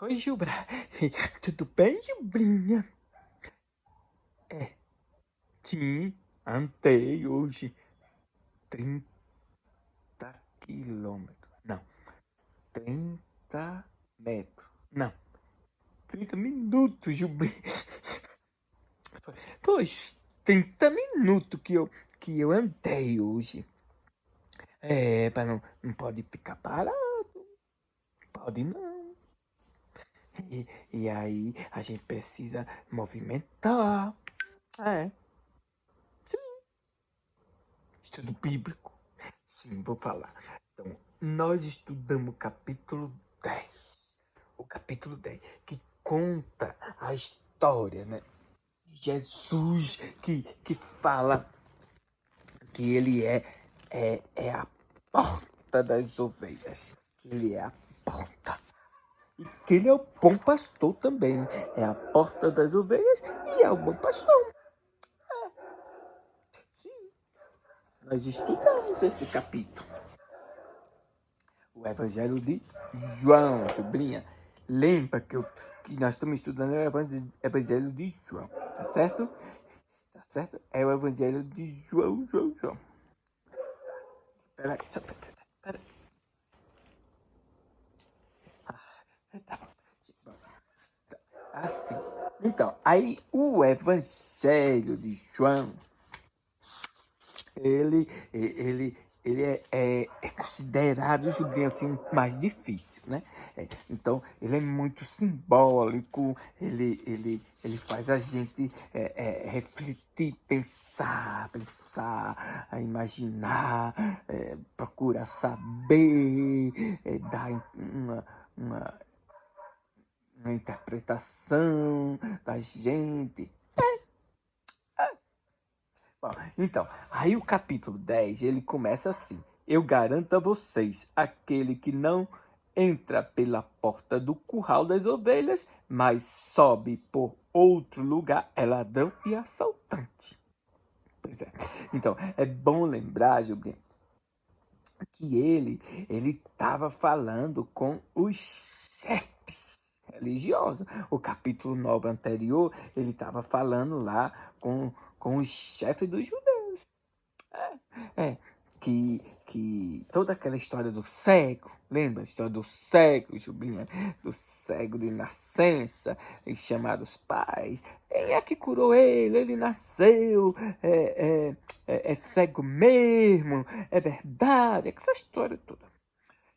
Oi, Gilbra. Tudo bem, Gilbrinha? É, sim, andei hoje 30 quilômetros. Não, 30 metros. Não, 30 minutos, Gilbrinha. Pois, 30 minutos que eu andei hoje. Não pode ficar parado. Pode não. E aí, a gente precisa movimentar. É, sim. Estudo bíblico. Sim, vou falar. Então, nós estudamos o capítulo 10. O capítulo 10, que conta a história, né, de Jesus, que fala que ele é a porta das ovelhas. Ele é a porta. E que ele é o bom pastor também. É a porta das ovelhas e é o bom pastor. Sim, nós estudamos esse capítulo. O Evangelho de João, sobrinha. Lembra que nós estamos estudando o Evangelho de João, tá certo? Tá certo? É o Evangelho de João. Peraí, só peraí. Tá bom. Assim. Então, aí o Evangelho de João, ele é considerado, Julinho, assim, mais difícil, né? Então, ele é muito simbólico, ele faz a gente refletir, pensar, imaginar, procurar saber, dar uma, uma interpretação da gente. Bom, então, aí o capítulo 10, ele começa assim: eu garanto a vocês, aquele que não entra pela porta do curral das ovelhas, mas sobe por outro lugar, é ladrão e assaltante. Pois é. Então, é bom lembrar, Gilbert, que ele estava falando com os chefes religiosos. O capítulo 9 anterior, ele estava falando lá com os chefes dos judeus. É, que toda aquela história do cego, lembra a história do cego, Jubinha? Do cego de nascença, e chamados pais. Quem é que curou ele? Ele nasceu, é cego mesmo, é verdade, essa história toda.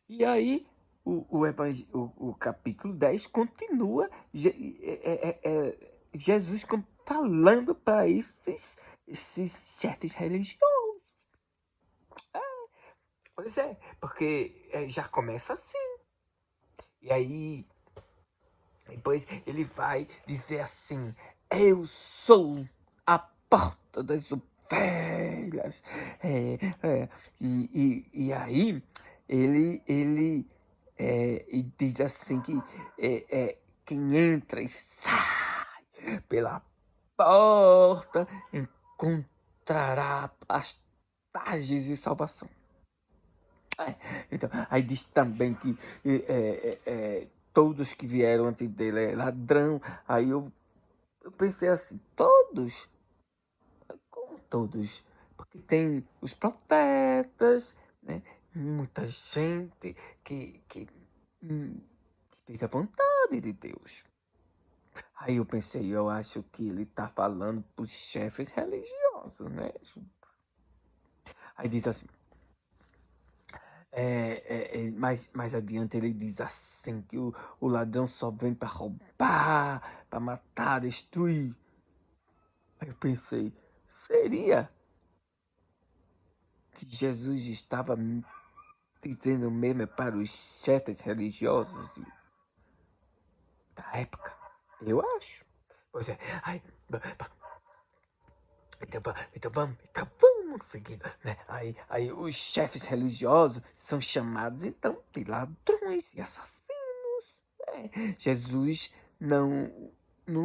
E aí, o capítulo 10 continua Jesus falando para esses chefes religiosos. Pois é, porque já começa assim. E aí, depois ele vai dizer assim: eu sou a porta das ovelhas. E aí, ele diz assim que quem entra e sai pela porta encontrará pastagens e salvação. Então, aí diz também que todos que vieram antes dele é ladrão. Aí eu pensei assim, todos? Como todos? Porque tem os profetas, né? Muita gente que fez a vontade de Deus. Aí eu pensei, eu acho que ele está falando para os chefes religiosos, né? Aí diz assim, mais adiante ele diz assim que o ladrão só vem para roubar, para matar, destruir. Aí eu pensei, seria que Jesus estava dizendo mesmo para os chefes religiosos da época? Eu acho. Pois é. Aí, então vamos seguindo, né? Aí os chefes religiosos são chamados então de ladrões e assassinos. Jesus não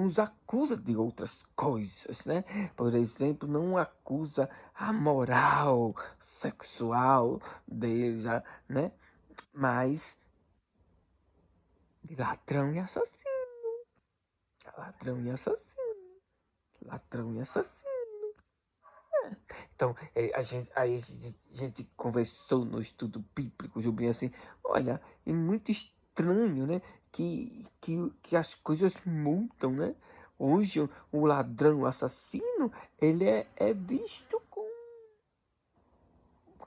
os acusa de outras coisas, né? Por exemplo, não acusa a moral sexual deles, né? Mas ladrão e assassino, ladrão e assassino, ladrão e assassino. Então, a gente conversou no estudo bíblico, Jubinho, assim, olha, é muito estranho, né, que as coisas mudam, né? Hoje, o ladrão, o assassino, ele é visto com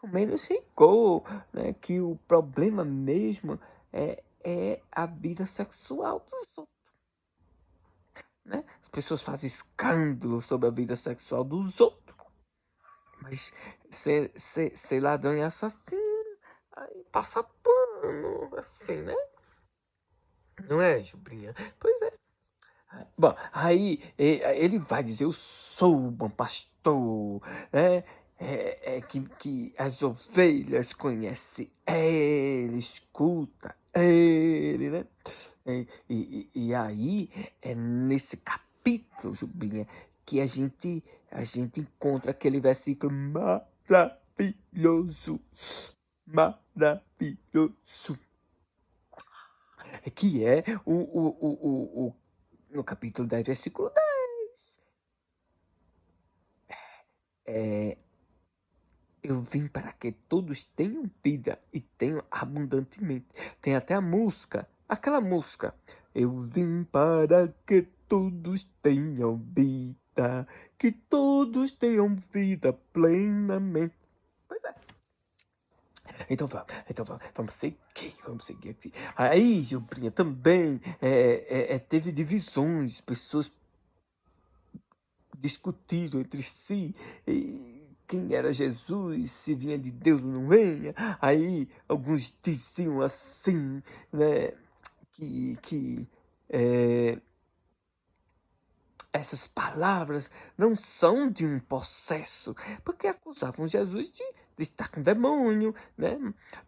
menos rigor, né? Que o problema mesmo é a vida sexual dos outros, né? As pessoas fazem escândalo sobre a vida sexual dos outros, mas ser ladrão e assassino, aí passa pano, assim, né? Não é, Jubrinha? Pois é. Bom, aí ele vai dizer, eu sou o bom pastor, né? Que as ovelhas conhecem ele, escuta ele, né? E aí é nesse capítulo, Jubinha, que a gente encontra aquele versículo maravilhoso, maravilhoso, que é no capítulo 10, versículo 10. Eu vim para que todos tenham vida e tenham abundantemente. Tem até a música, aquela música. Eu vim para que todos tenham vida, que todos tenham vida plenamente. Pois é. Então vamos seguir aqui. Aí, Gilbrinha, também teve divisões, pessoas discutiram entre si quem era Jesus, se vinha de Deus ou não vinha. Aí alguns diziam assim, né, que essas palavras não são de um possesso, porque acusavam Jesus de estar com demônio, né?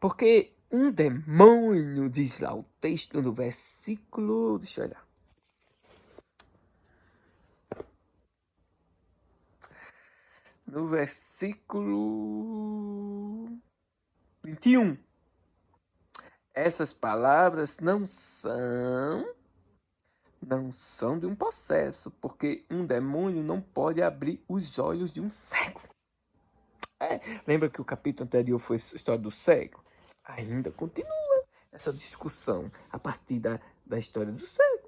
Porque um demônio, diz lá o texto no versículo, deixa eu olhar. No versículo 21. Essas palavras não são de um possesso, porque um demônio não pode abrir os olhos de um cego. Lembra que o capítulo anterior foi a história do cego? Ainda continua essa discussão a partir da história do cego.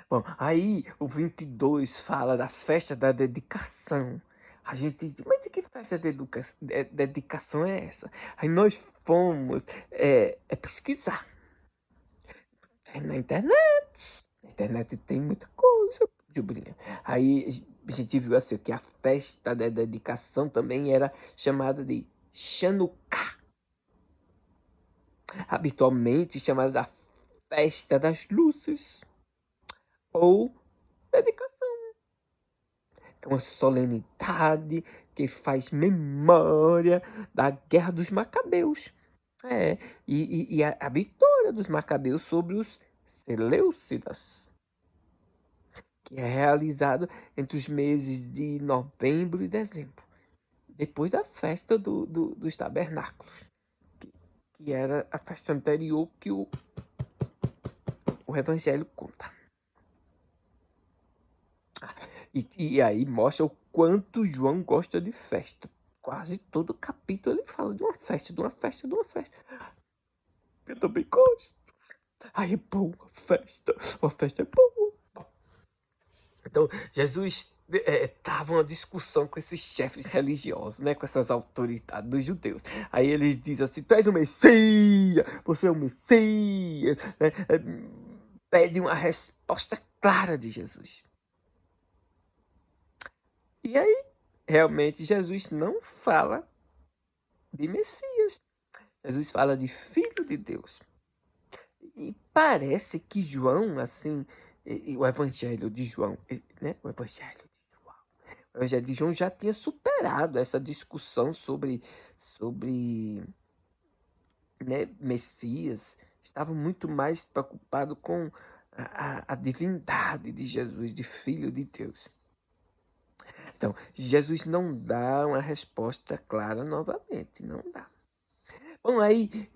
Bom, aí o 22 fala da festa da dedicação. A gente diz, mas que festa de dedicação é essa? Aí nós fomos pesquisar. Na internet. Na internet tem muita coisa, Jubrinha. Aí a gente viu assim que a festa da dedicação também era chamada de Chanukah. Habitualmente chamada da festa das luzes. Ou dedicação. É uma solenidade que faz memória da Guerra dos Macabeus. E a vitória dos Macabeus sobre os Seleucidas, que é realizado entre os meses de novembro e dezembro, depois da festa dos tabernáculos, que era a festa anterior que o Evangelho conta. E aí mostra o quanto João gosta de festa. Quase todo capítulo ele fala de uma festa, de uma festa, de uma festa. Eu também gosto. Aí é boa festa. Uma festa é boa. Então, Jesus estava uma discussão com esses chefes religiosos, né? Com essas autoridades dos judeus. Aí eles dizem assim, tu és o Messias, você é o Messias. Né? Pede uma resposta clara de Jesus. E aí, realmente, Jesus não fala de Messias. Jesus fala de Filho de Deus. E parece que João, assim, o Evangelho de João, né? O Evangelho de João já tinha superado essa discussão sobre né, Messias. Estava muito mais preocupado com a divindade de Jesus, de Filho de Deus. Então, Jesus não dá uma resposta clara novamente, não dá. Bom, aí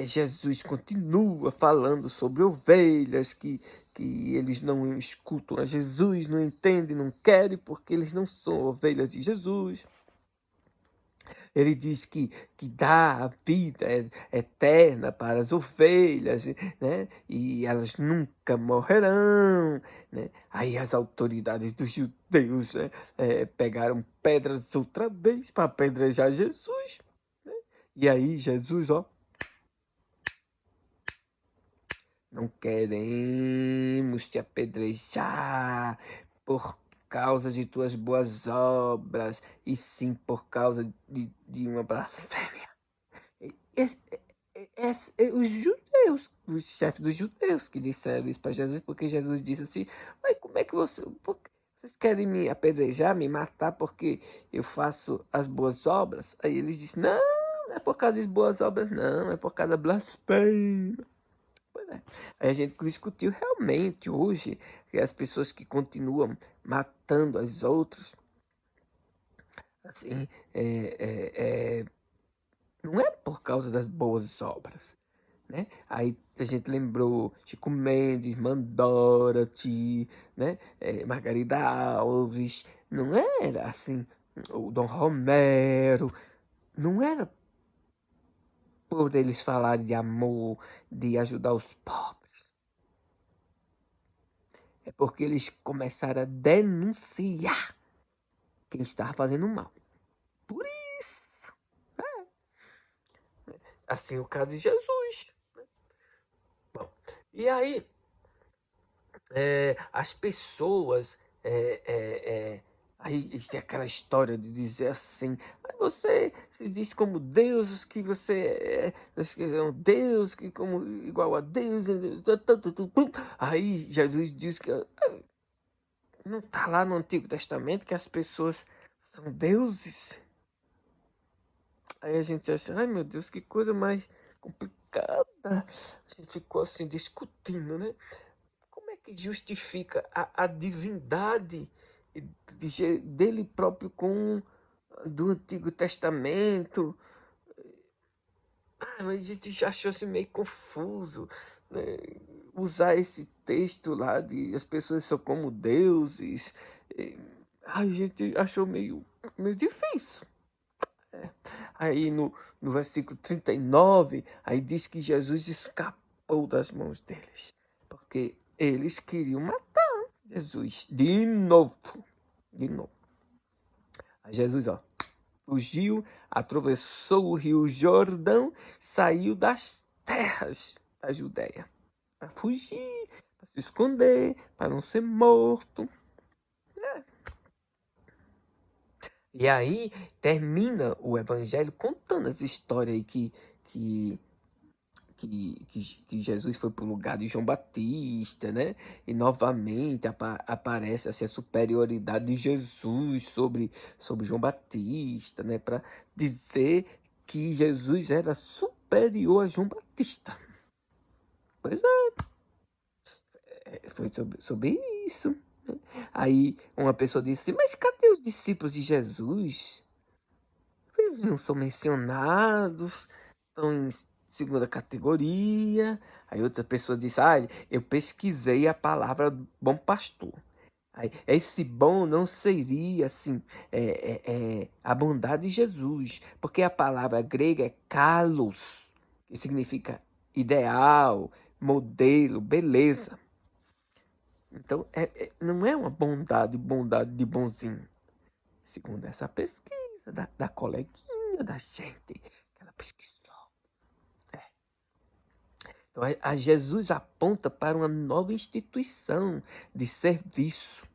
Jesus continua falando sobre ovelhas que eles não escutam a Jesus, não entendem, não querem, porque eles não são ovelhas de Jesus. Ele diz que dá a vida eterna para as ovelhas, né? E elas nunca morrerão, né? Aí as autoridades dos judeus, né, pegaram pedras outra vez para apedrejar Jesus, né? E aí Jesus, ó, não queremos te apedrejar por causa de tuas boas obras, e sim por causa de uma blasfêmia. Esse- os judeus, os chefes dos judeus que disseram isso para Jesus, porque Jesus disse assim: mas como é que vocês querem me apedrejar, me matar porque eu faço as boas obras? Aí eles disseram: não, não é por causa das boas obras, não, é por causa da blasfêmia. Pois é. Aí a gente discutiu realmente hoje que as pessoas que continuam matando as outras, assim, não é por causa das boas obras, né? Aí a gente lembrou Chico Mendes, Mandorati, né? Margarida Alves, não era assim, o Dom Romero, não era por eles falarem de amor, de ajudar os pobres. É porque eles começaram a denunciar quem estava fazendo mal. Por isso. Assim o caso de Jesus. Bom, e aí as pessoas. Aí tem aquela história de dizer assim: você se diz como Deus, que você é um Deus, que como igual a Deus. Aí Jesus diz que não está lá no Antigo Testamento que as pessoas são deuses. Aí a gente acha: ai meu Deus, que coisa mais complicada. A gente ficou assim discutindo, né? Como é que justifica a divindade dele próprio com do Antigo Testamento? Mas a gente já achou assim meio confuso, né? Usar esse texto lá de as pessoas são como deuses. A gente achou meio difícil. Aí no versículo 39, aí diz que Jesus escapou das mãos deles, porque eles queriam matar Jesus de novo, de novo. Aí Jesus, ó, fugiu, atravessou o rio Jordão, saiu das terras da Judéia, para fugir, para se esconder, para não ser morto. E aí termina o evangelho contando essa história aí que que Jesus foi para o lugar de João Batista, né? E novamente aparece assim, a superioridade de Jesus sobre João Batista, né? Para dizer que Jesus era superior a João Batista. Pois foi sobre isso. Né? Aí uma pessoa disse: mas cadê os discípulos de Jesus? Eles não são mencionados, estão em segunda categoria. Aí outra pessoa disse: eu pesquisei a palavra bom pastor. Aí, esse bom não seria assim a bondade de Jesus, porque a palavra grega é kalos, que significa ideal, modelo, beleza. Então não é uma bondade de bonzinho, segundo essa pesquisa da coleguinha da gente, que ela pesquisou. Então, a Jesus aponta para uma nova instituição de serviço.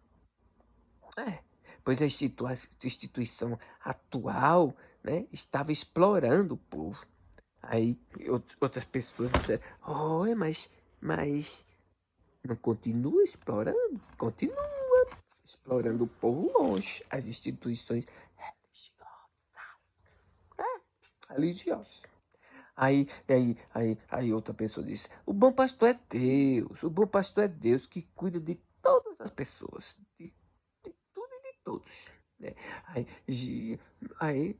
Pois a instituição atual, né, estava explorando o povo. Aí outras pessoas disseram: oh, mas não continua explorando? Continua explorando o povo longe, as instituições religiosas. Aí outra pessoa disse: o bom pastor é Deus, o bom pastor é Deus que cuida de todas as pessoas, de tudo e de todos. Né? Aí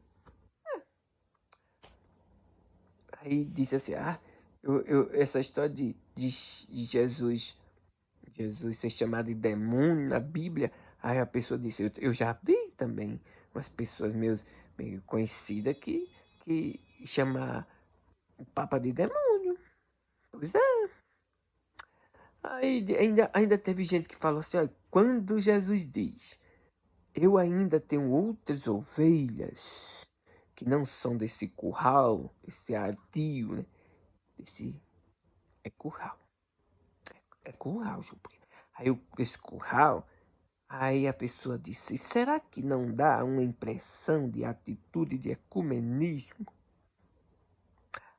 Aí disse assim, essa história de Jesus ser chamado de demônio na Bíblia. Aí a pessoa disse, eu já vi também umas pessoas meio conhecidas que chama o Papa de demônio. Pois é. Aí ainda teve gente que falou assim, olha, quando Jesus diz, eu ainda tenho outras ovelhas que não são desse curral, esse ardil, né? É curral. É curral, Julinho. Aí esse curral, aí a pessoa disse, será que não dá uma impressão de atitude de ecumenismo?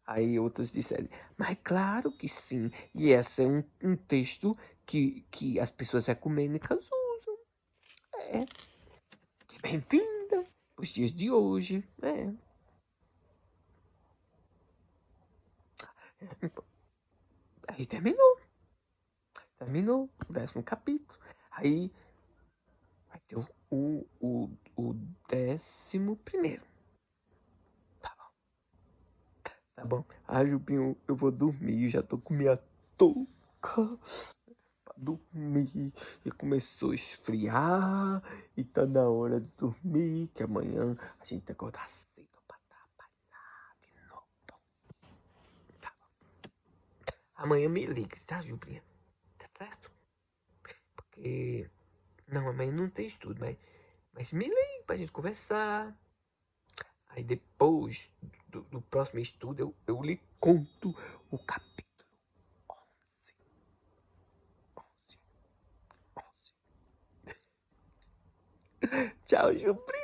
Aí outros disseram, mas claro que sim. E esse é um texto que as pessoas ecumênicas usam. É, bem-vinda os dias de hoje. Aí terminou o 10º capítulo. Aí vai ter o 11º. Tá bom. Jupinho, eu vou dormir. Já tô com minha touca pra dormir. E começou a esfriar. E tá na hora de dormir. Que amanhã a gente tem que acordar cedo pra trabalhar de novo. Tá bom. Amanhã me liga, tá, Jupinho? Tá certo? Porque... Não, amanhã não tem estudo, mas me liga pra gente conversar. Aí depois do próximo estudo eu lhe conto o capítulo 11. 11. 11. Tchau, Jupri.